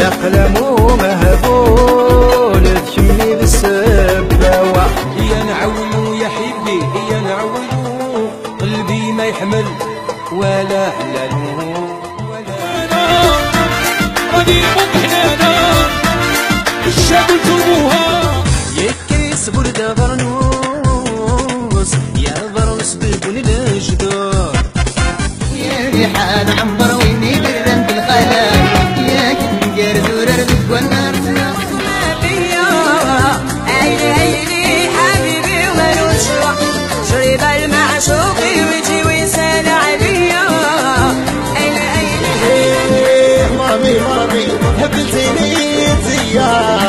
يا قلمو مهبول تشمي بالسباوة. يا نعولو يا حبي يا نعولو قلبي ما يحمل ولا حلالو راني مطحنانا الشاب تربوها يكيس برد برنوس يا برنس بالبن الجدار يا ريحان عنبر ويني برد بالخيال يا كنجر زورر بالنار ما بيا عيني حبيبي ومالوش شرب المعشوق ويجي ويسال عليا مامي هبلتيني زياد